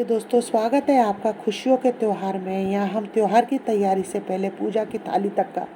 प्रिय दोस्तों, स्वागत है आपका खुशियों के त्यौहार में। यहाँ हम त्यौहार की तैयारी से पहले पूजा की थाली तक का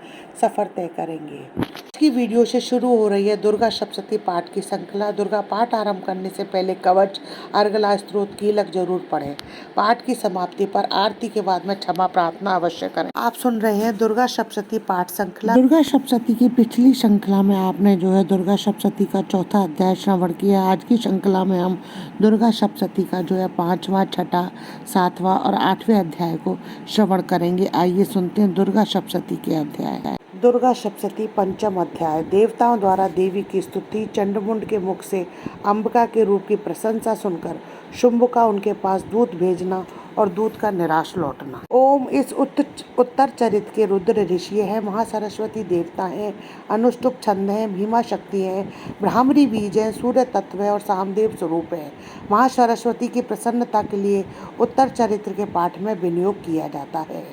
सफ़र तय करेंगे। आज की वीडियो से शुरू हो रही है दुर्गा सप्तशती पाठ की श्रृंखला। दुर्गा पाठ आरंभ करने से पहले कवच, अर्गला, स्तोत्र, कीलक जरूर पढ़ें। पाठ की समाप्ति पर आरती के बाद में क्षमा प्रार्थना अवश्य करें। आप सुन रहे हैं दुर्गा सप्तशती पाठ श्रृंखला। दुर्गा सप्तशती की पिछली श्रृंखला में आपने दुर्गा सप्तशती का चौथा अध्याय श्रवण किया। आज की श्रृंखला में हम दुर्गा सप्तशती का 5वां, छठा, 7वां और 8वें अध्याय को श्रवण करेंगे। आइए सुनते हैं दुर्गा सप्तशती के अध्याय। दुर्गा सप्तशती पंचम अध्याय। देवताओं द्वारा देवी की स्तुति। चंडमुंड के मुख से अंबिका के रूप की प्रशंसा सुनकर शुंभ का उनके पास दूत भेजना और दूत का निराश लौटना। ओम इस उत्तर चरित के रुद्र ऋषि है, महासरस्वती देवता हैं, अनुष्टुप छंद हैं, भीमा शक्ति हैं, ब्राह्मणी बीज हैं, सूर्य तत्व है और सामदेव स्वरूप है। महासरस्वती की प्रसन्नता के लिए उत्तर चरित्र के पाठ में विनियोग किया जाता है,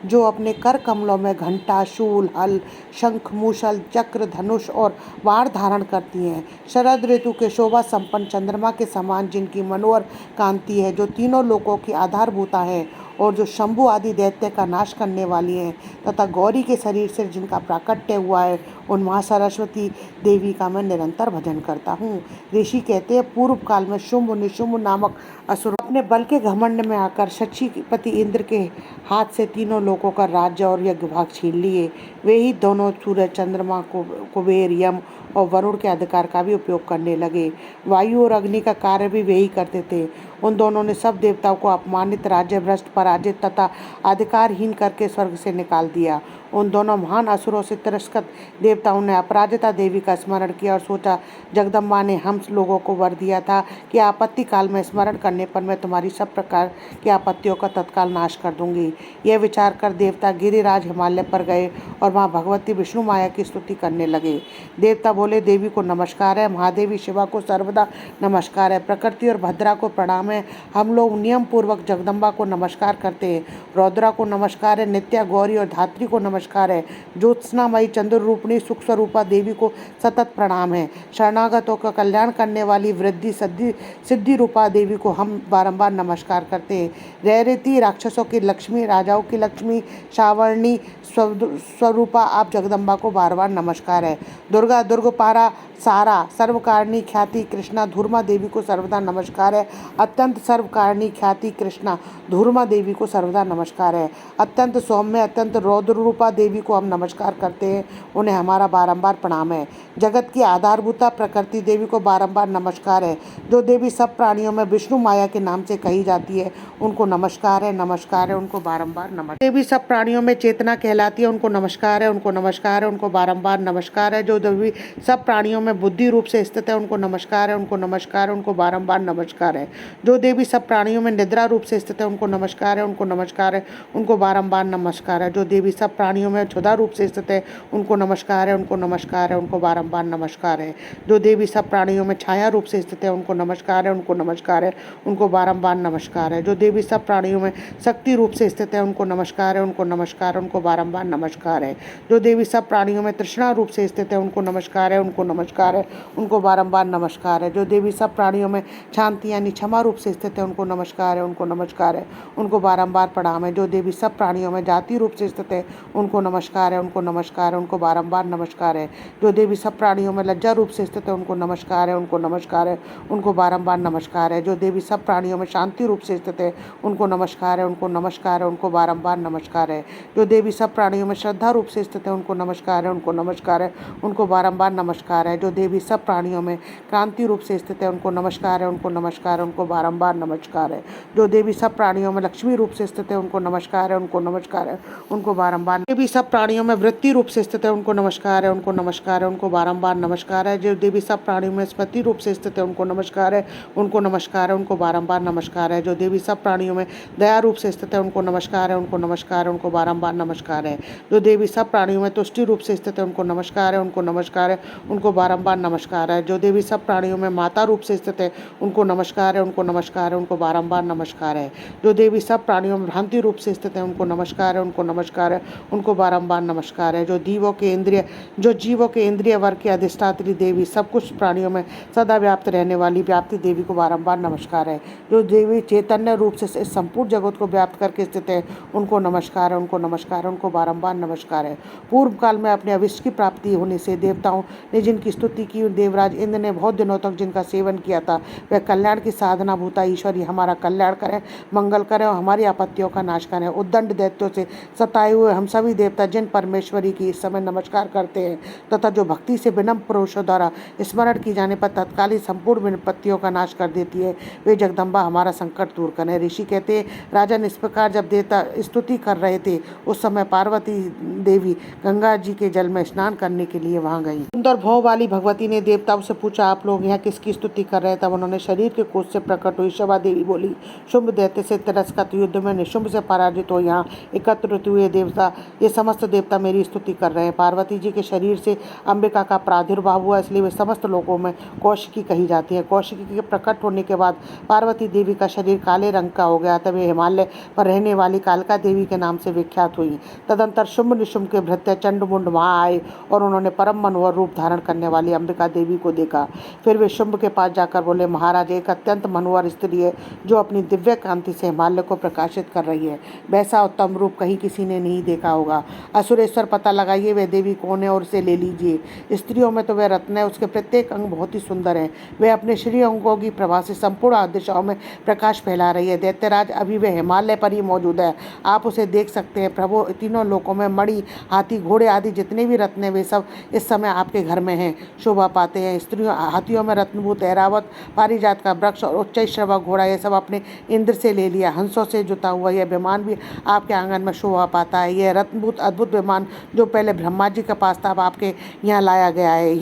जो अपने कर कमलों में घंटा, शूल, हल, शंख, मूषल, चक्र, धनुष और वार धारण करती हैं। शरद ऋतु के शोभा संपन्न चंद्रमा के समान जिनकी मनोहर कांति है, जो तीनों लोकों की आधारभूता है और जो शंभु आदि दैत्य का नाश करने वाली हैं, तथा गौरी के शरीर से जिनका प्राकट्य हुआ है, उन महासरस्वती देवी का मैं निरंतर भजन करता हूँ। ऋषि कहते हैं, पूर्व काल में शुंभ निशुंभ नामक असुर अपने बल के घमंड में आकर शचीपति इंद्र के हाथ से तीनों लोकों का राज्य और यज्ञ भाग छीन लिए। वे ही दोनों सूर्य, चंद्रमा, कुबेर, यम और वरुण के अधिकार का भी उपयोग करने लगे। वायु और अग्नि का कार्य भी वे ही करते थे। उन दोनों ने सब देवताओं को अपमानित, राज्य भ्रष्ट, पराजित तथा अधिकारहीन करके स्वर्ग से निकाल दिया। उन दोनों महान असुरों से तिरस्कृत देवताओं ने अपराजिता देवी का स्मरण किया और सोचा, जगदम्बा ने हम लोगों को वर दिया था कि आपत्ति काल में स्मरण करने पर मैं तुम्हारी सब प्रकार की आपत्तियों का तत्काल नाश कर दूंगी। यह विचार कर देवता गिरिराज हिमालय पर गए और वहाँ भगवती विष्णु माया की स्तुति करने लगे। देवता बोले, देवी को नमस्कार है, महादेवी शिवा को सर्वदा नमस्कार है, प्रकृति और भद्रा को प्रणाम है। हम लोग नियम पूर्वक जगदम्बा को नमस्कार करते हैं। रौद्रा को नमस्कार है, नित्या, गौरी और धात्री को नमस्कार है। ज्योत्सनामयी चंद्र रूपणी सुख स्वरूपा देवी को सतत प्रणाम है। शरणागतों का कल्याण करने वाली वृद्धि सिद्धि रूपा देवी को हम बारंबार नमस्कार करते हैं। रैरती राक्षसों की लक्ष्मी, राजाओं की लक्ष्मी, सावर्णी स्वरूपा आप जगदम्बा को बार बार नमस्कार है। दुर्गा, दुर्गपारा, सारा, सर्वकारिणी ख्याति कृष्णा धूर्मा देवी को सर्वदा नमस्कार है। अत्यंत सर्वकारिणी ख्याति कृष्णा धूर्मा देवी को सर्वदा नमस्कार है। अत्यंत सौम्य, अत्यंत रौद्र रूपा देवी को हम नमस्कार करते हैं, उन्हें हमारा बारंबार प्रणाम है। जगत की आधारभूता प्रकृति देवी को बारंबार नमस्कार है। जो देवी सब प्राणियों में विष्णु माया के नाम से कही जाती है, उनको नमस्कार है, नमस्कार है, उनको बारंबार नमस्कार। देवी सब प्राणियों में चेतना कहलाती है, उनको नमस्कार है, उनको नमस्कार है, उनको बारंबार नमस्कार है। जो देवी सब प्राणियों में बुद्धि रूप से स्थित है, उनको नमस्कार है, उनको नमस्कार है, उनको बारंबार नमस्कार है। जो देवी सब प्राणियों में निद्रा रूप से स्थित है, उनको नमस्कार है, उनको नमस्कार है, उनको बारंबार नमस्कार है। जो देवी सब प्राणियों में क्षुधा रूप से स्थित है, उनको नमस्कार है, उनको नमस्कार है, उनको बारंबार नमस्कार है। जो देवी सब प्राणियों में छाया रूप से स्थित है, उनको नमस्कार है, उनको नमस्कार है, उनको बारंबार नमस्कार है। जो देवी सब प्राणियों में शक्ति रूप से स्थित है, उनको नमस्कार है, उनको नमस्कार है, उनको बारंबार नमस्कार है। जो देवी सब प्राणियों में तृष्णा रूप से स्थित है, उनको नमस्कार है, उनको नमस्कार है, उनको बारंबार नमस्कार है। जो देवी सब प्राणियों में शांति यानी क्षमा रूप से स्थित है, उनको नमस्कार है, उनको नमस्कार है, उनको बारंबार प्रणाम है। जो देवी सब प्राणियों में जाति रूप से स्थित है, उनको नमस्कार है, उनको नमस्कार है, उनको बारंबार नमस्कार है। जो देवी सब प्राणियों में लज्जा रूप से स्थित है, उनको नमस्कार है, उनको नमस्कार है, उनको बारंबार नमस्कार है। जो देवी सब प्राणियों में शांति रूप से स्थित है, उनको नमस्कार है, उनको नमस्कार है, उनको बारंबार नमस्कार है। जो देवी सब प्राणियों में श्रद्धा रूप से स्थित है, उनको नमस्कार है, उनको नमस्कार है, उनको बारंबार नमस्कार है। जो देवी सब प्राणियों में क्रांति रूप से स्थित है, उनको नमस्कार है, उनको नमस्कार है, उनको बारंबार नमस्कार है। जो देवी सब प्राणियों में लक्ष्मी रूप से स्थित है, उनको नमस्कार है, उनको नमस्कार है, उनको बारंबार। देवी सब प्राणियों में वृत्ति रूप से स्थित है, उनको नमस्कार है, उनको नमस्कार है, उनको बारंबार नमस्कार है। जो देवी सब प्राणियों में स्मृति रूप से स्थित है, उनको नमस्कार है, उनको नमस्कार है, उनको बारंबार नमस्कार है। जो देवी सब प्राणियों में दया रूप से स्थित है, उनको नमस्कार है, उनको नमस्कार है, उनको बारंबार नमस्कार है। जो देवी सब प्राणियों में तुष्टि रूप से स्थित है, उनको नमस्कार है, उनको नमस्कार है, उनको बारंबार बारंबार नमस्कार है। जो देवी सब प्राणियों में माता रूप से स्थित है उनको नमस्कार है, उनको नमस्कार है, उनको बारंबार नमस्कार है। जो देवी सब प्राणियों में भ्रांति रूप से स्थित है उनको नमस्कार है, उनको नमस्कार है, उनको बारंबार नमस्कार है। जो जीवों के इंद्रिय वर्ग की अधिष्ठात्री देवी सब कुछ प्राणियों में सदा व्याप्त रहने वाली व्याप्ति देवी को बारंबार नमस्कार है। जो देवी चैतन्य रूप से इस संपूर्ण जगत को व्याप्त करके स्थित है उनको नमस्कार है, उनको नमस्कार है, उनको बारंबार नमस्कार है। पूर्व काल में अपने अभिष्ट की प्राप्ति होने से देवताओं ने जिनकी स्तुति की, देवराज इंद्र ने बहुत दिनों तक जिनका सेवन किया था, वह कल्याण की साधना भूता ईश्वरी हमारा कल्याण करें, मंगल करें और हमारी आपत्तियों का नाश करें। उद्दंड दैत्यों से सताए हुए हम सभी देवता जिन परमेश्वरी की इस समय नमस्कार करते हैं तथा जो भक्ति से विनम्र पुरुषों द्वारा स्मरण की जाने पर तत्कालीन संपूर्ण विपत्तियों का नाश कर देती है, वे जगदम्बा हमारा संकट दूर करें। ऋषि कहते हैं, राजन इस प्रकार जब देवता स्तुति कर रहे थे उस समय पार्वती देवी गंगा जी के जल में स्नान करने के लिए वहां गई। सुंदर भव वाली भगवती ने देवताओं से पूछा, आप लोग यहाँ किसकी स्तुति कर रहे हैं? तब उन्होंने शरीर के कोष से प्रकट हुई शोभा देवी बोली, शुंभ दैत्य से तिरस्कृत युद्ध में निशुंभ से पराजित हो यहाँ एकत्रित हुए देवता, ये समस्त देवता मेरी स्तुति कर रहे हैं। पार्वती जी के शरीर से अंबिका का प्रादुर्भाव हुआ, इसलिए वे समस्त लोगों में कौशिकी कही जाती है। कौशिकी के प्रकट होने के बाद पार्वती देवी का शरीर काले रंग का हो गया, तब वे हिमालय पर रहने वाली कालका देवी के नाम से विख्यात हुई। तदंतर शुंभ निशुंभ के भृत्य चंडमुंड वहां आए और उन्होंने परम मनोहर रूप धारण करने वाली अंबिका देवी को देखा। फिर वे शुंभ के पास जाकर बोले, महाराज एक अत्यंत मनोहर स्त्री है जो अपनी दिव्य कांति से हिमालय को प्रकाशित कर रही है, वैसा उत्तम रूप कहीं किसी ने नहीं देखा होगा। असुरेश्वर पता लगाइए वह देवी कौन है और उसे ले लीजिए। स्त्रियों में तो वह रत्न है, उसके प्रत्येक अंग बहुत ही सुंदर है, वह अपने श्री अंगों की प्रभा से संपूर्ण दिशाओं में प्रकाश फैला रही है। दैत्यराज अभी वह हिमालय पर ही मौजूद है, आप उसे देख सकते हैं। प्रभु तीनों लोकों में मणि, हाथी, घोड़े आदि जितने भी रत्न हैं वे सब इस समय आपके घर में हैं, शोभा पाते हैं। स्त्रियों हाथियों में रत्नभूत ऐरावत, पारिजात का वृक्ष और उच्च श्रवा घोड़ा ये सब अपने इंद्र से ले लिया। हंसों से जुता हुआ यह विमान भी आपके आंगन में शोभा पाता है। यह रत्नभूत अद्भुत विमान जो पहले ब्रह्मा जी के पास था अब आपके यहाँ लाया गया है।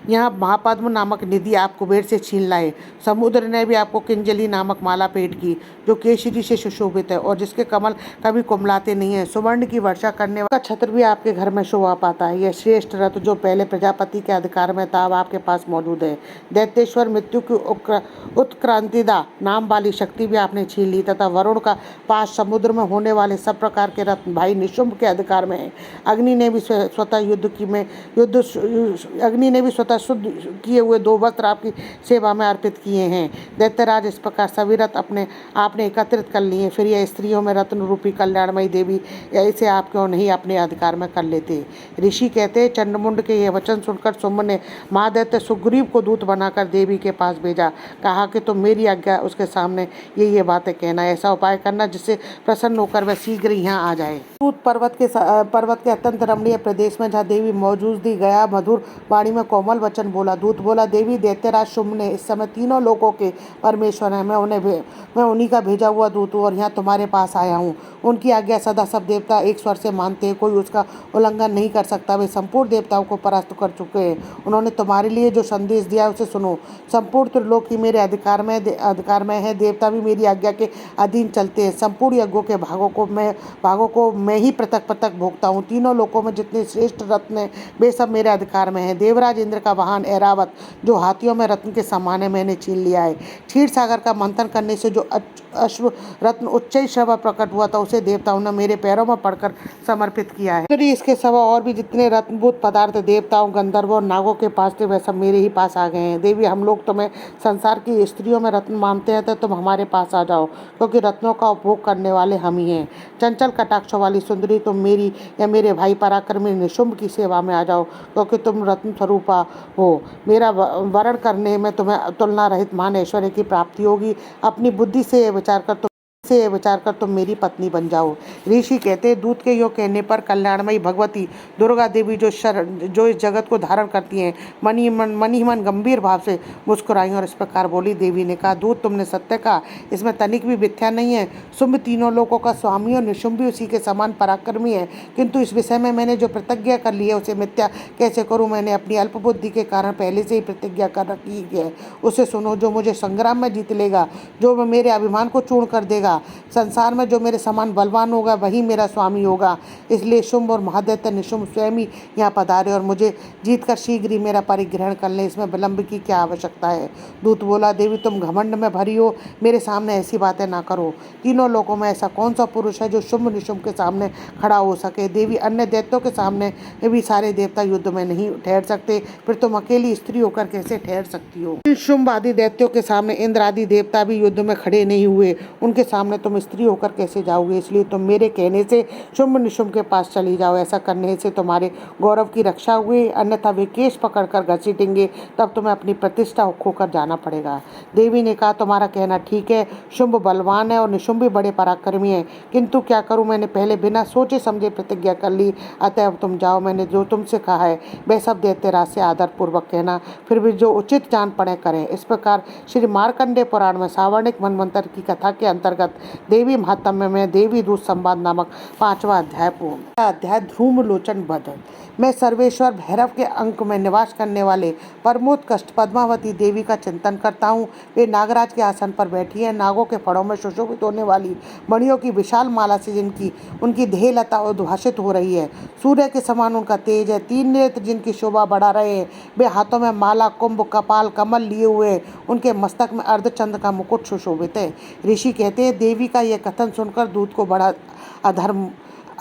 यहाँ महापद्म नामक निधि आप कुबेर से छीन लाए। समुद्र ने भी आपको किंजली नामक माला भेंट की जो केशरी से सुशोभित है और जिसके कमल कभी कुमलाते नहीं है। सुवर्ण की वर्षा करने वाला छत्र भी आपके घर में शोभा पाता है। यह श्रेष्ठ रथ जो पहले प्रजापति के अधिकार में था अब आपके पास मौजूद है। दैत्येश्वर मृत्यु की उत्क्रांतिदा नाम वाली शक्ति भी आपने छीन ली तथा वरुण का पास समुद्र में होने वाले सब प्रकार के रत्न भाई निशुंभ के अधिकार में है। अग्नि ने भी स्वतः शुद्ध किए हुए 2 वस्त्र आपकी सेवा में अर्पित किए हैं। दैत्यराज इस प्रकार सभी रत्न आपने एकत्रित कर लिए। फिर यह स्त्रियों में रत्न रूपी कल्याणमयी देवी इसे आप क्यों नहीं अपने अधिकार में कर लेते? ऋषि कहते हैं, चंडमुंड के यह वचन सुनकर शुंभ ने महादैत्य सुग्रीव को दूत बनाकर देवी के पास भेजा। कहा कि तुम मेरी आज्ञा उसके सामने ये बातें कहना, ऐसा उपाय करना जिससे प्रसन्न होकर वह शीघ्र यहाँ आ जाए। दूत पर्वत के अत्यंत रमणीय प्रदेश में जहाँ देवी मौजूद थी गया, मधुर वाणी में कोमल वचन बोला। दूत बोला, देवी दैत्यराज शुंभ ने इस समय तीनों लोगों के परमेश्वर है, मैं उन्हीं का भेजा हुआ दूत हूँ और यहाँ तुम्हारे पास आया हूँ। उनकी आज्ञा सदा सब देवता एक स्वर से मानते हैं, कोई उसका उल्लंघन नहीं कर सकता। वे संपूर्ण देवताओं को परास्त कर चुके हैं। उन्होंने तुम्हारे लिए जो संदेश दिया उसे सुनो। संपूर्ण त्रिलोकी मेरे अधिकार में है, देवता भी मेरी आज्ञा के अधीन चलते हैं। संपूर्ण यज्ञों के भागों को मैं ही पृथक भोगता हूँ। तीनों लोकों में जितने श्रेष्ठ रत्न हैं वे सब मेरे अधिकार में है। देवराज इंद्र का वाहन ऐरावत जो हाथियों में रत्न के समान है मैंने छीन लिया है। क्षीर सागर का मंथन करने से जो अश्व रत्न उच्च श्रवा प्रकट हुआ था उसे देवताओं ने मेरे पैरों में पड़कर समर्पित किया है। यदि इसके सिवा और भी जितने रत्नभूत पदार्थ देवताओं, गंधर्वों और नागों के पास थे वह सब मेरे ही पास आ गए हैं। देवी हम लोग तुम्हें संसार की स्त्रियों में रत्न मानते हैं तो तुम हमारे पास आ जाओ, क्योंकि रत्नों का उपभोग करने वाले हम ही हैं। चंचल कटाक्षों वाली सुंदरी तुम मेरी या मेरे भाई पराक्रमी निशुंभ की सेवा में आ जाओ, क्योंकि तुम रत्न स्वरूपा हो। मेरा वरण करने में तुम्हें तुलना रहित महान ऐश्वर्य की प्राप्ति होगी। अपनी बुद्धि से विचार कर तुम मेरी पत्नी बन जाओ। ऋषि कहते, दूत के योग कहने पर कल्याणमयी भगवती दुर्गा देवी जो इस जगत को धारण करती हैं मन ही मन गंभीर भाव से मुस्कुराई और इस प्रकार बोली। देवी ने कहा, दूत तुमने सत्य कहा, इसमें तनिक भी मिथ्या नहीं है। शुंभ तीनों लोगों का स्वामी और निशुंभ भी उसी के समान पराक्रमी है, किंतु इस विषय में मैंने जो प्रतिज्ञा कर ली है उसे मिथ्या कैसे करूँ? मैंने अपनी अल्प बुद्धि के कारण पहले से ही प्रतिज्ञा कर रखी है। उसे सुनो, जो मुझे संग्राम में जीत लेगा, जो मेरे अभिमान को चूर्ण कर देगा, होगा। संसार में जो मेरे समान बलवान होगा वही मेरा स्वामी होगा। इसलिए शुंभ और महादैत्य निशुंभ स्वयं ही यहाँ पधारे और मुझे जीत कर शीघ्र ही मेरा परिग्रहण कर ले, इसमें विलंब की क्या आवश्यकता है। दूत बोला, देवी तुम घमंड में भरी हो, मेरे सामने ऐसी बातें ना करो। तीनों लोगों में ऐसा कौन सा पुरुष है जो शुंभ निशुंभ के सामने खड़ा हो सके। देवी अन्य दैत्यों के सामने भी सारे देवता युद्ध में नहीं ठहर सकते, फिर तुम अकेली स्त्री होकर कैसे ठहर सकती हो। शुंभ आदि दैत्यों के सामने इंद्र आदि देवता भी युद्ध में खड़े नहीं हुए, उनके सामने तुम स्त्री होकर कैसे जाओगे। इसलिए तुम मेरे कहने से शुंभ निशुंभ के पास चली जाओ। ऐसा करने से तुम्हारे गौरव की रक्षा हुई, अन्यथा वे केश पकड़कर घसीटेंगे, तब तुम्हें अपनी प्रतिष्ठा खोकर जाना पड़ेगा। देवी ने कहा, तुम्हारा कहना ठीक है, शुंभ बलवान है और निशुंभ भी बड़े पराक्रमी है, किंतु क्या करूं, मैंने पहले बिना सोचे समझे प्रतिज्ञा कर ली। अतः अब तुम जाओ, मैंने जो तुमसे कहा है वह सब दैत्यराज से आदर पूर्वक कहना, फिर भी जो उचित जान पड़े करें। इस प्रकार श्री मार्कंडेय पुराण में सावर्णिक मनवंतर की कथा के अंतर्गत देवी महात्म्य में देवी दूत संवाद नामक 5वां अध्याय पूर्ण। अध्याय धूम्रलोचन वध। मैं सर्वेश्वर भैरव के अंक में निवास करने वाले परमोत्कृष्ट पद्मावती देवी का चिंतन करता हूँ। वे नागराज के आसन पर बैठी है, नागों के फड़ों में सुशोभित होने वाली मणियों की विशाल माला से जिनकी उनकी देहलता उद्भासित हो रही है। सूर्य के समान उनका तेज है, 3 नेत्र जिनकी शोभा बढ़ा रहे हैं। वे हाथों में माला, कुंभ, कपाल, कमल लिए हुए, उनके मस्तक में अर्धचंद्र का मुकुट सुशोभित है। ऋषि कहते हैं, देवी का यह कथन सुनकर दूत को बड़ा अधर्म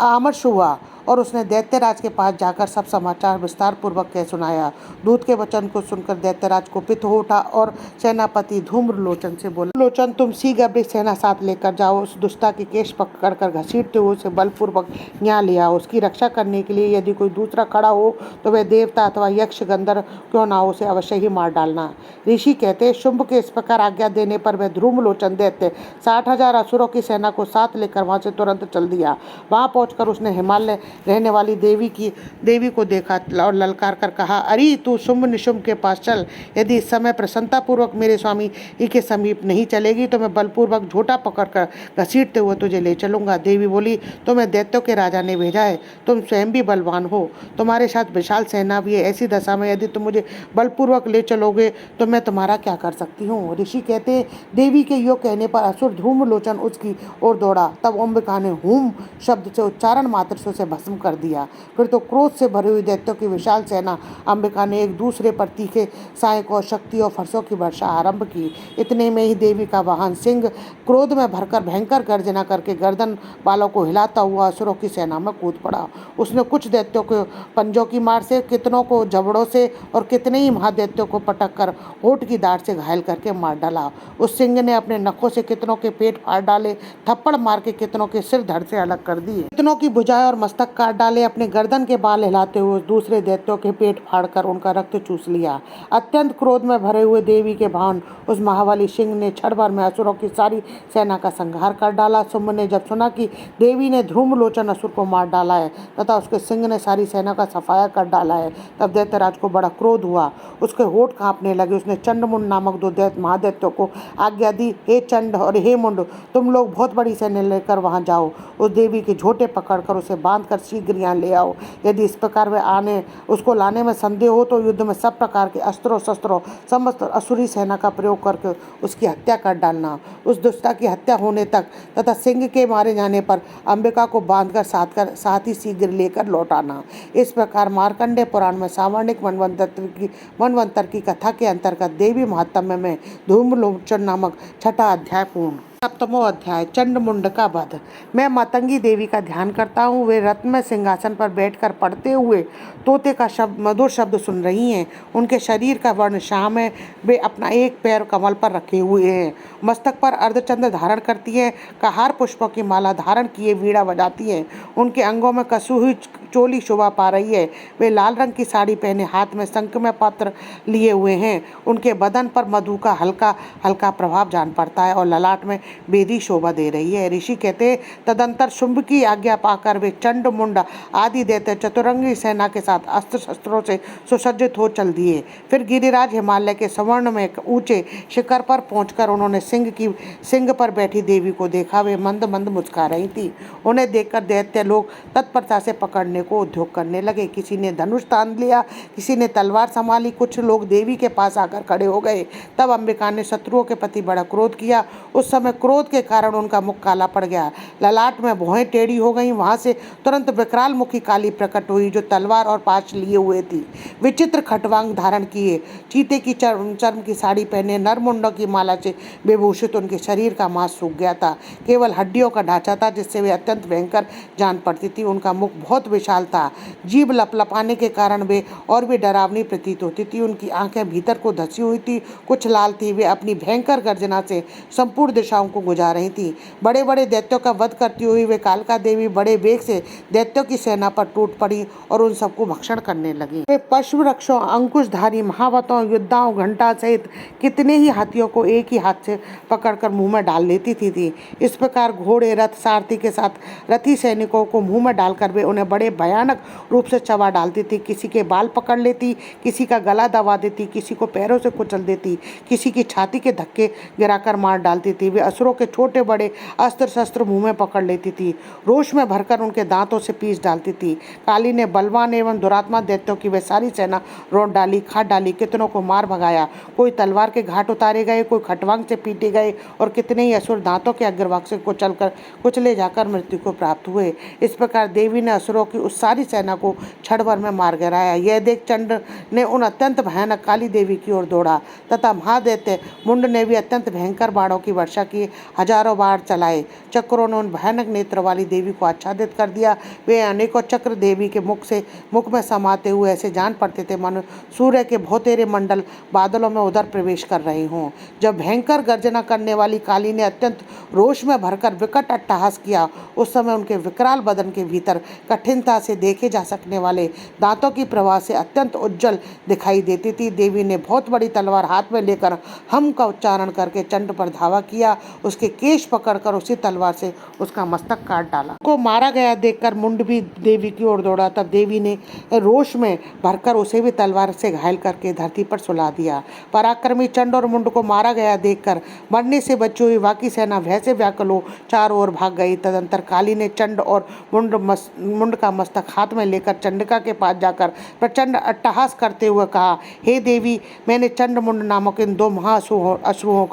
आमर्ष हुआ और उसने दैत्यराज के पास जाकर सब समाचार विस्तार पूर्वक कह सुनाया। दूत के वचन को सुनकर दैत्यराज कुपित हो उठा और सेनापति धूम्रलोचन से बोला, लोचन तुम शीघ्र अपनी सेना साथ लेकर जाओ, उस दुष्टा के केश पकड़कर घसीटते हुए उसे बलपूर्वक यहाँ ले आओ। उसकी रक्षा करने के लिए यदि कोई दूसरा खड़ा हो तो वह देवता अथवा यक्ष गंधर्व क्यों ना हो, उसे अवश्य ही मार डालना। ऋषि कहते, शुंभ के इस प्रकार आज्ञा देने पर वह धूम्रलोचन दैत्य 60,000 असुरों की सेना को साथ लेकर वहां से तुरंत चल दिया। वहां पहुंचकर उसने हिमालय रहने वाली देवी को देखा और ललकार कर कहा, अरे तू शुंभ निशुंभ के पास चल। यदि इस समय प्रसन्नता पूर्वक मेरे स्वामी के समीप नहीं चलेगी तो मैं बलपूर्वक झोटा पकड़कर घसीटते हुए तुझे ले चलूंगा। देवी बोली, तुम्हें दैत्यों के राजा ने भेजा है, तुम स्वयं भी बलवान हो, तुम्हारे साथ विशाल सेना भी है। ऐसी दशा में यदि तुम मुझे बलपूर्वक ले चलोगे तो मैं तुम्हारा क्या कर सकती हूँ। ऋषि कहते, देवी के योग कहने पर असुर धूम्रलोचन उसकी ओर दौड़ा। तब अंबिका ने हूम शब्द से उच्चारण मात्र से उसे भस्म कर दिया। फिर तो क्रोध से भरी हुई दैत्यों की विशाल सेना अंबिका ने एक दूसरे पर तीखे सहायक और शक्ति और फरसों की वर्षा आरंभ की। इतने में ही देवी का वाहन सिंह क्रोध में भरकर भयंकर गर्जना करके गर्दन बालों को हिलाता हुआ असुरों की सेना में कूद पड़ा। उसने कुछ दैत्यों को पंजों की मार से, कितनों को जबड़ों से और कितने ही महादैत्यों को पटक कर होठ की दाढ़ से घायल करके मार डाला। उस सिंह ने अपने नखों से कितनों के पेट फाड़ डाले, थप्पड़ मार के कितनों के सिर धड़ से अलग कर दिए, कितनों की भुजाएं और मस्तक काट डाले। अपने गर्दन के बाल हिलाते हुए दूसरे दैत्यों के पेट फाड़कर उनका रक्त चूस लिया। अत्यंत क्रोध में भरे हुए देवी के भान उस महाबली सिंह ने क्षण भर में असुरों की सारी सेना का संहार कर डाला। शुंभ ने जब सुना कि देवी ने धूम्रलोचन असुर को मार डाला है तथा उसके सिंह ने सारी सेना का सफाया कर डाला है, तब दैत्यराज को बड़ा क्रोध हुआ, उसके होठ कांपने लगे। उसने चंडमुंड नामक 2 महादैत्यों को आज्ञा दी, हे चंड और हे मुंड, तुम लोग बहुत बड़ी सेना लेकर वहां जाओ, उस देवी के झोटे पकड़कर उसे बांधकर शीघ्र यहाँ ले आओ। यदि इस प्रकार वे उसको लाने में संदेह हो तो युद्ध में सब प्रकार के अस्त्रों शस्त्रों समस्त असुरी सेना का प्रयोग करके उसकी हत्या कर डालना। उस दुष्टा की हत्या होने तक तथा सिंह के मारे जाने पर अंबिका को बांधकर साथ ही शीघ्र लेकर लौटाना। इस प्रकार मार्कंडेय पुराण में सावर्णिक मनवंतर की कथा के अंतर्गत देवी महात्म्य में धूम्रलोचन नामक 6वां अध्याय पूर्ण। 7वां अध्याय चंडमुंड का वध। मैं मातंगी देवी का ध्यान करता हूँ। वे रत्न में सिंहासन पर बैठकर पढ़ते हुए तोते का मधुर शब्द सुन रही हैं। उनके शरीर का वर्ण श्याम है। वे अपना एक पैर कमल पर रखे हुए हैं, मस्तक पर अर्धचंद्र धारण करती हैं, कहार पुष्पों की माला धारण किए वीणा बजाती हैं। उनके अंगों में कसी हुई चोली शोभा पा रही है। वे लाल रंग की साड़ी पहने हाथ में शंख में पत्र लिए हुए हैं। उनके बदन पर मधु का हल्का हल्का प्रभाव जान पड़ता है और ललाट में बेदी शोभा दे रही है। ऋषि कहते, तदंतर शुंभ की आज्ञा पाकर वे चंड मुंड आदि दैत्य चतुरंगी सेना के साथ अस्त्र शस्त्रों से सुसज्जित हो चल दिए। फिर गिरिराज हिमालय के स्वर्ण में ऊंचे शिखर पर पहुंचकर उन्होंने सिंह पर बैठी देवी को देखा। वे मंद मंद मुस्कुरा रही थी। उन्हें देखकर दैत्य लोग तत्परता से पकड़ने को उद्योग करने लगे। किसी ने धनुष तान लिया, किसी ने तलवार संभाली। कुछ लोग देवी के पास आकर खड़े हो गए। तब अंबिका ने शत्रुओं के प्रति बड़ा क्रोध किया। उस समय क्रोध के कारण उनका मुख काला पड़ गया, ललाट में भौहें टेढ़ी हो गईं। वहां से तुरंत विकराल मुखी काली प्रकट हुई, जो तलवार और पाश लिए हुए थी, विचित्र खटवांग धारण किए, चीते की चर्म की साड़ी पहने, नरमुंडों की माला से विभूषित। उनके शरीर का मांस सूख गया था, केवल हड्डियों का ढांचा था, जिससे वे अत्यंत भयंकर जान पड़ती थी। उनका मुख बहुत विशाल था, जीभ लपलपाने के कारण वे और भी डरावनी प्रतीत होती थी। उनकी आंखें भीतर को धसी हुई थी, कुछ लाल थी। वे अपनी भयंकर गर्जना से संपूर्ण दिशाओं को गुजार रही थी। बड़े बड़े दैत्यों का वध करती हुई वे कालका देवी बड़े वेग से दैत्यों की सेना पर टूट पड़ी और उन सबको भक्षण करने लगी। वे पशु रक्षों, अंकुशधारी, महावतों, योद्धाओं, घंटा सहित कितने ही हाथियों को एक ही हाथ से पकड़कर मुंह में डाल लेती थी। इस प्रकार घोड़े, रथ, सारथी के साथ रथी सैनिकों को मुंह में डालकर वे उन्हें बड़े भयानक रूप से चबा डालती थी। किसी के बाल पकड़ लेती, किसी का गला दबा देती, किसी को पैरों से कुचल देती, किसी की छाती के धक्के गिराकर मार डालती थी। वे असुरों के छोटे बड़े अस्त्र शस्त्र मुंह में पकड़ लेती थी, रोष में भरकर उनके दांतों से पीस डालती थी। काली ने बलवान एवं दुरात्मा दैत्यों की वे सारी सेना रोट डाली, खाट डाली, कितनों को मार भगाया। कोई तलवार के घाट उतारे गए, कोई खटवांग से पीटे गए और कितने ही असुर दांतों के अग्रभाग से कुचले जाकर मृत्यु को प्राप्त हुए। इस प्रकार देवी ने असुरों की उस सारी सेना को क्षण भर में मार गिराया। यह देख चंड ने उन अत्यंत भयानक काली देवी की ओर दौड़ा तथा महादैत्य मुंड ने भी अत्यंत भयंकर बाणों की वर्षा की, हजारों बाण चलाए। चक्रों ने उन भयानक नेत्र वाली देवी को आच्छादित कर दिया। वे अनेकों चक्र देवी के मुख में समाते हुए ऐसे जान पड़ते थे मानो सूर्य के बहुतेरे मंडल बादलों में उधर प्रवेश कर रहे हों। जब भयंकर गर्जना करने वाली काली ने अत्यंत रोष में भरकर विकट अट्टहास किया, उस समय उनके विकराल बदन के भीतर कठिनता से देखे जा सकने वाले दांतों की प्रवाह से अत्यंत उज्जवल दिखाई देती थी। देवी ने बहुत बड़ी तलवार हाथ में लेकर हम का उच्चारण करके चंड पर धावा किया। उसके केश पकड़कर उसी तलवार से उसका मस्तक काट डाला। को मारा गया देखकर मुंड भी देवी की ओर दौड़ा। तब देवी ने रोष में भरकर उसे भी तलवार से घायल करके धरती पर सुला दिया। पराक्रमी चंड और मुंड को मारा गया देखकर मरने से बची हुई बाकी सेना भय से व्याकुल हो चारों ओर भाग गई। तदंतर काली ने चंड और मुंड का मस्तक हाथ में लेकर चंडिका के पास जाकर प्रचंड अट्टहास करते हुए कहा, हे देवी, मैंने चंड मुंड नामक इन दो महापशुओं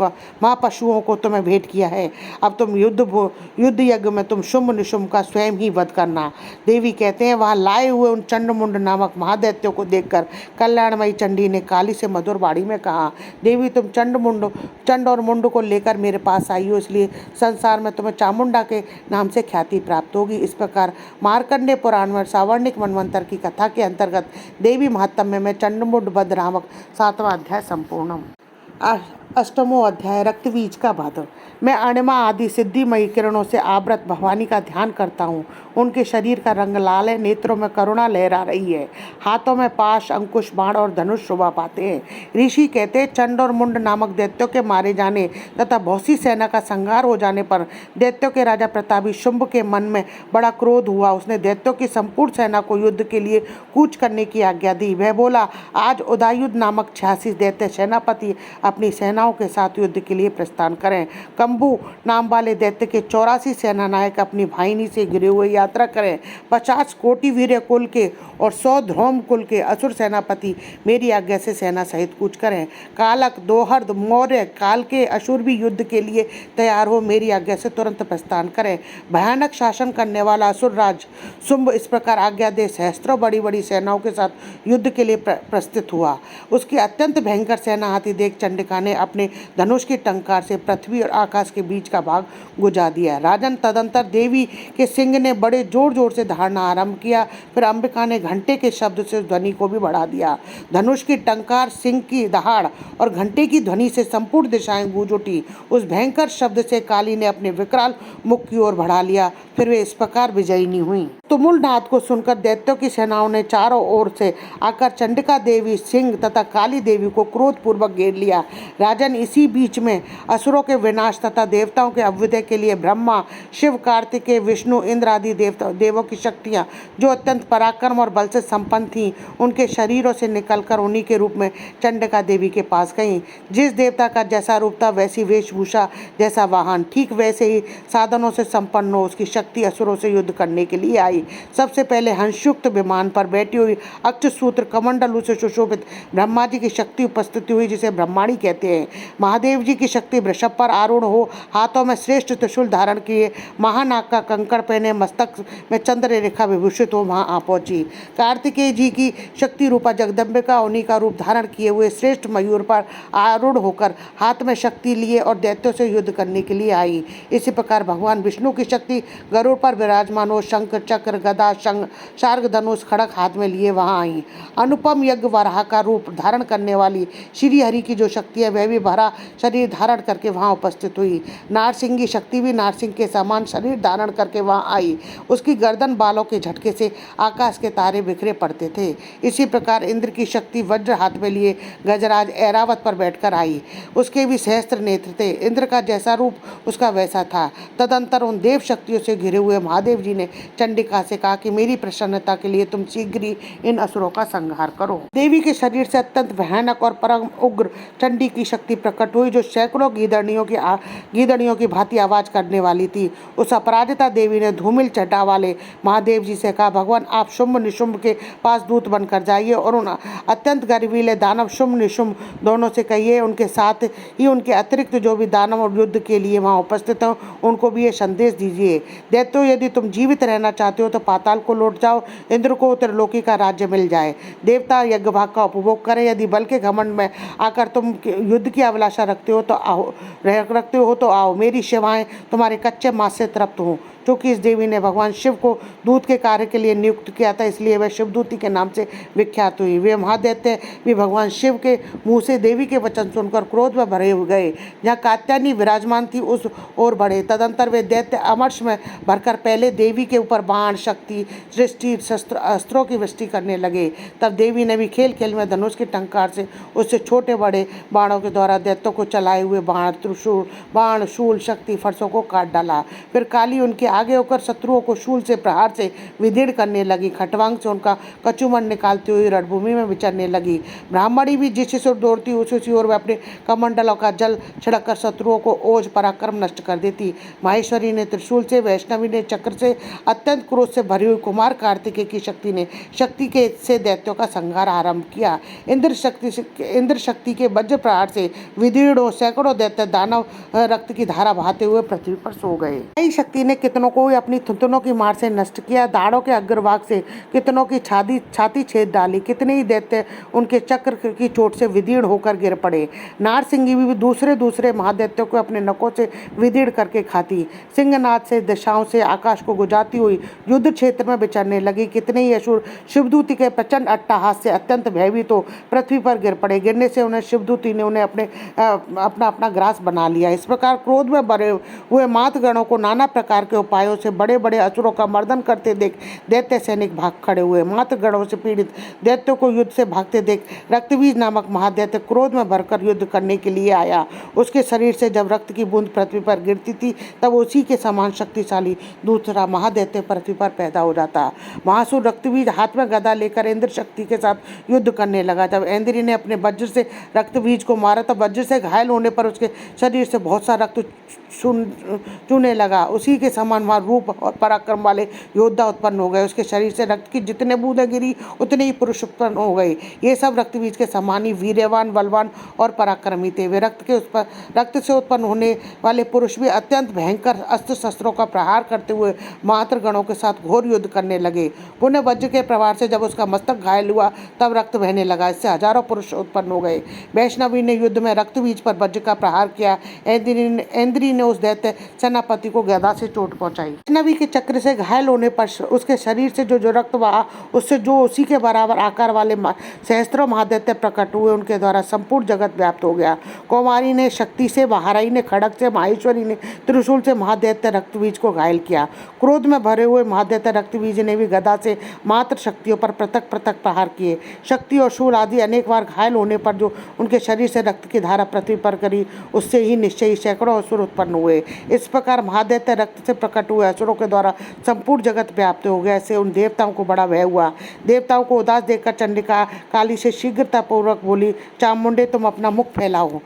को तुम्हें भेंट किया है। अब तुम युद्ध यज्ञ में तुम शुंभ निशुंभ का स्वयं ही वध करना। देवी कहते हैं, वहां लाए हुए उन चंड मुंड नामक महादैत्यों को देखकर कल्याणमयी चंडी ने काली से मधुर वाणी में कहा, देवी, तुम चंड और मुंड को लेकर मेरे पास आई हो, इसलिए संसार में तुम्हें चामुंडा के नाम से ख्याति प्राप्त होगी। इस प्रकार मार्कंडेय पुराण में सावर्णिक मनवंतर की कथा के अंतर्गत देवी महात्म्य में चंडमुंड वध नामक 7वां अध्याय संपूर्णम। अष्टमो अध्याय रक्तबीज का वध। मैं अणिमा आदि सिद्धिमयी किरणों से आवृत भवानी का ध्यान करता हूँ। उनके शरीर का रंग लाल है, नेत्रों में करुणा लहरा रही है, हाथों में पाश, अंकुश, बाण और धनुष शोभा पाते हैं। ऋषि कहते हैं, चंड और मुंड नामक दैत्यों के मारे जाने तथा बहुत सी सेना का संहार हो जाने पर दैत्यों के राजा प्रतापी शुंभ के मन में बड़ा क्रोध हुआ। उसने दैत्यों की संपूर्ण सेना को युद्ध के लिए कूच करने की आज्ञा दी। वह बोला, आज उदायुध नामक 86 दैत्य सेनापति अपनी सेनाओं के साथ युद्ध के लिए प्रस्थान करें। कंबू नाम वाले दैत्य के 84 सेना नायक अपनी वाहिनी से घिरे हुए यात्रा करें। 50 कोटि वीर्य कुल के और 100 ध्रुम कुल के असुर सेनापति मेरी आज्ञा से सेना सहित कूच करें। कालक, दोहर्द, मौर्य, काल के असुर भी युद्ध के लिए तैयार हो मेरी आज्ञा से तुरंत प्रस्थान करें। भयानक शासन करने वाला असुर राज शुंभ इस प्रकार आज्ञा दे सहस्त्रों बड़ी बड़ी सेनाओं के साथ युद्ध के लिए प्रस्थित हुआ। उसकी अत्यंत भयंकर सेना आती देख चंडिका ने अपने धनुष की टंकार से पृथ्वी और आकाश के बीच का भाग गुजा दिया। राजन, तदंतर देवी के सिंह ने बड़े जोर जोर से दहाड़ना आरंभ किया। फिर अंबिका ने घंटे के शब्द से ध्वनि को भी बढ़ा दिया। धनुष की टंकार, सिंह की दहाड़ और घंटे की ध्वनि से संपूर्ण दिशाएं गूंज उठी। उस भयंकर शब्द से काली ने अपने विकराल मुख की ओर बढ़ा लिया। फिर वे इस प्रकार विजयिनी हुई। तुमुल नाद को सुनकर दैत्यों की सेनाओं ने चारों ओर से आकर चंडिका देवी, सिंह तथा काली देवी को क्रोध पूर्वक घेर लिया। राजन, इसी बीच में असुरों के विनाश तथा देवताओं के अभ्युदय के लिए ब्रह्मा, शिव, कार्तिकेय, विष्णु, इंद्र आदि देवों की शक्तियां जो अत्यंत पराक्रम और बल से संपन्न थीं, उनके शरीरों से निकलकर उन्हीं के रूप में चंडिका देवी के पास गईं। जिस देवता का जैसा रूप था, वैसी वेशभूषा, जैसा वाहन, ठीक वैसे ही साधनों से संपन्न हो उसकी शक्ति असुरों से युद्ध करने के लिए आई। सबसे पहले हंसयुक्त विमान पर बैठी हुई अक्षसूत्र कमंडलू से सुशोभित ब्रह्मा जी की शक्ति उपस्थित हुई, जिसे ब्रह्माणी कहते हैं। महादेव जी की शक्ति वृषभ पर आरूढ़ हो, हाथों में श्रेष्ठ त्रिशूल धारण किए, महानाग का कंकड़ पहने, मस्तक में चंद्र रेखा विभूषित हो वहां आ पहुंची। कार्तिकेय जी की शक्ति रूपा जगदम्बिका उन्हीं का रूप धारण किए हुए श्रेष्ठ मयूर पर आरूढ़ होकर हाथ में शक्ति लिए और दैत्यों से युद्ध करने के लिए आई। इसी प्रकार भगवान विष्णु की शक्ति गरुड़ पर विराजमान हो शंख चक्र गदा शार्ग धनुष खड़ग हाथ में लिए वहां आई। अनुपम यज्ञ वराह का रूप धारण करने वाली श्री हरि की जो शक्ति है वह भी भरा शरीर धारण करके वहां उपस्थित हुई। नारसिंह की शक्ति भी नारसिंह के समान शरीर धारण करके वहां आई। उसकी गर्दन बालों के झटके से आकाश के तारे बिखरे पड़ते थे। इसी प्रकार इंद्र की शक्ति वज्र हाथ में लिए गजराज ऐरावत पर बैठकर आई। उसके भी सहस्त्र नेत्र थे। इंद्र का जैसा रूप उसका वैसा था। तदंतर उन देव शक्तियों से घिरे हुए महादेव जी ने चंडिका से कहा कि मेरी प्रसन्नता के लिए तुम शीघ्र ही इन असुरों का संहार करो। देवी के शरीर से अत्यंत भयानक और परम उग्र चंडी की शक्ति प्रकट हुई, जो सैकड़ों गीदड़ियों की भांति आवाज करने वाली थी। उस अपराजिता देवी ने धूमिल चटा वाले महादेव जी से कहा, भगवान आप शुंभ निशुंभ के पास दूत बनकर जाइए और उन अत्यंत गर्वीले दानव शुंभ निशुंभ दोनों से कहिए, उनके साथ ही उनके अतिरिक्त जो भी दानव और युद्ध के लिए वहां उपस्थित हैं उनको भी ये संदेश दीजिए। दैत्यों, यदि तुम जीवित रहना चाहते हो तो पाताल को लौट जाओ, इंद्र को त्रिलोकी का राज्य मिल जाए। देवता यज्ञ भाग का उपभोग करें। यदि बल के घमंड में आकर तुम युद्ध की अभिलाषा रखते हो तो आओ, मेरी सेवाएं तुम्हारे कच्चे मांस से तृप्त हों। क्योंकि इस देवी ने भगवान शिव को दूत के कार्य के लिए नियुक्त किया था, इसलिए वह शिवदूती के नाम से विख्यात हुई। वे महादैत्य भी भगवान शिव के मुंह से देवी के वचन सुनकर क्रोध में भरे हुए गए। जहाँ कात्यायनी विराजमान थी उस ओर बढ़े। तदंतर वे दैत्य अमर्ष में भरकर पहले देवी के ऊपर बाण शक्ति सृष्टि अस्त्रों की वृष्टि करने लगे। तब देवी ने भी खेल खेल में धनुष के टंकार से उससे छोटे बड़े बाणों के द्वारा दैत्यों को चलाए हुए बाण शूल शक्ति फरसों को काट डाला। फिर काली उनके आगे होकर शत्रुओं को शूल से प्रहार से विदीर्ण करने लगी। खटवांग से उनका कचुमन निकालती हुई रणभूमि में विचरने लगी। ब्राह्मणी भी जिस ओर दौड़ती उसी ओर वह अपने कमंडलों का जल छिड़ककर शत्रुओं को ओज पराक्रम नष्ट कर देती। माहेश्वरी ने त्रिशूल से, वैष्णवी ने चक्र से, अत्यंत क्रोध से भरी हुई कुमार कार्तिकेय की शक्ति के से दैत्यों का संहार आरंभ किया। इंद्र शक्ति के वज्र प्रहार से विदीर्ण सैकड़ों दैत्य दानव रक्त की धारा बहाते हुए पृथ्वी पर सो गए। नई शक्ति ने कितनों को अपनी थुथुनों की मार से नष्ट किया। दाढ़ों के अग्रभाग से कितनों की छाती छेद डाली। कितने ही दैत्य उनके चक्र की चोट से विदीर्ण होकर गिर पड़े। नारसिंगी भी दूसरे महादैत्यों को अपने नखों से विदीर्ण करके खाती। सिंहनाद से दिशाओं से आकाश को गुजाती हुई युद्ध क्षेत्र में विचरने लगी। कितने ही असुर शिवदूती के प्रचंड अट्टहास से अत्यंत भयभीत हो पृथ्वी पर गिर पड़े। गिरने से उन्हें शिवदूती ने उन्हें अपना ग्रास बना लिया। इस प्रकार क्रोध में भरे हुए मातगणों को नाना प्रकार के उपायों से बड़े बड़े असुरों का मर्दन करते देख दैत्य सैनिक भाग खड़े हुए। मातगणों से पीड़ित दैत्यों को युद्ध से भागते देख रक्तबीज नामक महादैत्य क्रोध में भरकर युद्ध करने के लिए आया। उसके शरीर से जब रक्त की बूंद पृथ्वी पर गिरती थी तब उसी के समान शक्तिशाली दूसरा महादैत्य पृथ्वी पर पैदा हो जाता। महासुर रक्तबीज हाथ में गदा लेकर इंद्र शक्ति के साथ युद्ध करने लगा। जब इंद्री ने अपने वज्र से रक्तबीज को मारा तब वज्र से घायल होने पर उसके शरीर से बहुत सा रक्त चूने लगा। उसी के समान वहाँ रूप और पराक्रम वाले योद्धा उत्पन्न हो गए। उसके शरीर से रक्त की जितने बूंदें गिरी उतने ही पुरुष उत्पन्न हो गए। ये सब रक्तबीज के समान ही वीर्यवान, बलवान और पराक्रमी थे। वे रक्त से उत्पन्न होने वाले पुरुष भी अत्यंत भयंकर अस्त्र शस्त्रों का प्रहार करते हुए मातृगणों के साथ घोर युद्ध करने लगे। पुण्य वज्र के प्रहार से जब उसका मस्तक घायल हुआ तब रक्त बहने लगा। इससे हजारों पुरुष उत्पन्न हो गए। वैष्णवी ने युद्ध में रक्तबीज पर वज्र का प्रहार किया। इंद्री ने उस दैत्य सेनापति को गदा से चोट पहुंचाई। वैष्णवी के चक्र से घायल होने पर उसके शरीर से जो रक्त बहा उससे जो उसी के बराबर आकार वाले सहस्त्रों महादैत्य प्रकट हुए, उनके द्वारा संपूर्ण जगत व्याप्त हो गया। कौमारी ने शक्ति से, महाराई ने खड़ग से, माहेश्वरी ने त्रिशूल से महादैत्य रक्तबीज को घायल किया। क्रोध में भरे हुए महादैत्य रक्तबीज ने भी गदा से मात्र शक्तियों पर पृथक पृथक प्रहार किए। शक्ति और शूल आदि अनेक बार घायल होने पर जो उनके शरीर से रक्त की धारा पृथ्वी पर करी उससे ही निश्चय सैकड़ों असुर उत्पन्न हुए। इस प्रकार महादैत्य रक्त से प्रकट हुए असुरों के द्वारा संपूर्ण जगत व्याप्त हो गया। ऐसे उन देवताओं को बड़ा भय हुआ। देवताओं को उदास देखकर चंडिका काली से शीघ्रतापूर्वक बोली, चामुंडे तुम अपना मुख फैलाओ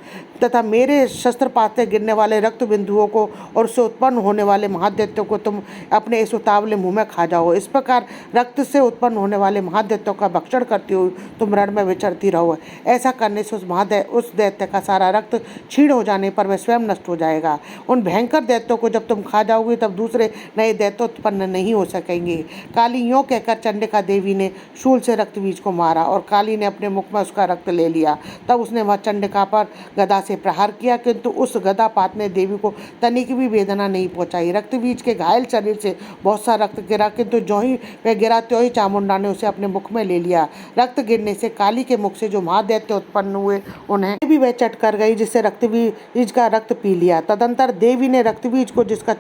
तथा मेरे शस्त्रपात से गिरने वाले रक्त बिंदुओं को और उससे उत्पन्न होने वाले महादैत्यों को तुम अपने इस उतावले मुंह में खा जाओ। इस प्रकार रक्त से उत्पन्न होने वाले महादैत्यों का भक्षण करती हुई तुम रण में विचरती रहो। ऐसा करने से उस दैत्य का सारा रक्त क्षीण हो जाने पर वह स्वयं नष्ट हो जाएगा। उन भयंकर दैत्यों को जब तुम खा जाओगे तब दूसरे नए दैत्य उत्पन्न नहीं हो सकेंगे। काली यों कहकर चंडिका देवी ने शूल से रक्तबीज को मारा और काली ने अपने मुख में उसका रक्त ले लिया। तब उसने वह चंडिका पर गदा से प्रहार किया, किंतु उस गदापात ने देवी को तनिक भी वेदना नहीं पहुंचाई। रक्तबीज के घायल शरीर से बहुत सा रक्त गिरा, किंतु जो ही वह गिरा त्यों ही चामुंडा ने उसे अपने मुख में ले लिया। रक्त गिरने से काली के मुख से जो महादैत्य उत्पन्न हुए उन्हें भी वह चट कर गई, जिससे रक्तबीज का रक्त पी लिया। तदंतर देवी ने रक्तबीज को, जिसका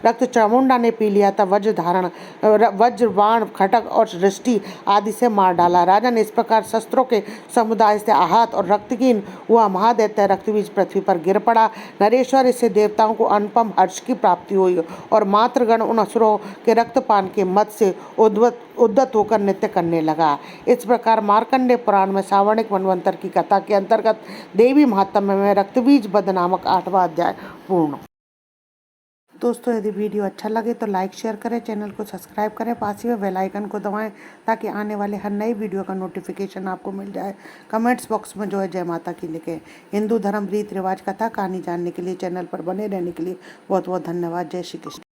रक्त चामुंडा ने पी लिया था, वज्र बाण खटक और दृष्टि आदि से मार डाला। राजन, इस प्रकार शस्त्रों के समुदाय से आहत और रक्तहीन हुआ महादैत्य रक्तबीज पृथ्वी पर गिर पड़ा। नरेश्वर, इससे देवताओं को अनुपम हर्ष की प्राप्ति हुई और मातृगण उन असुरों के रक्तपान के मद से उद्यत होकर नृत्य करने लगा। इस प्रकार मार्कंडेय पुराण में सावर्णिक मनवंतर की कथा के अंतर्गत देवी महात्म्य में रक्तबीज वध नामक 8वां अध्याय पूर्ण। दोस्तों, यदि वीडियो अच्छा लगे तो लाइक शेयर करें, चैनल को सब्सक्राइब करें, पास ही में बेल आइकन को दबाएं ताकि आने वाले हर नई वीडियो का नोटिफिकेशन आपको मिल जाए। कमेंट्स बॉक्स में जो है जय माता की लिखें। हिंदू धर्म रीति रिवाज कथा कहानी जानने के लिए चैनल पर बने रहने के लिए बहुत बहुत धन्यवाद। जय श्री कृष्ण।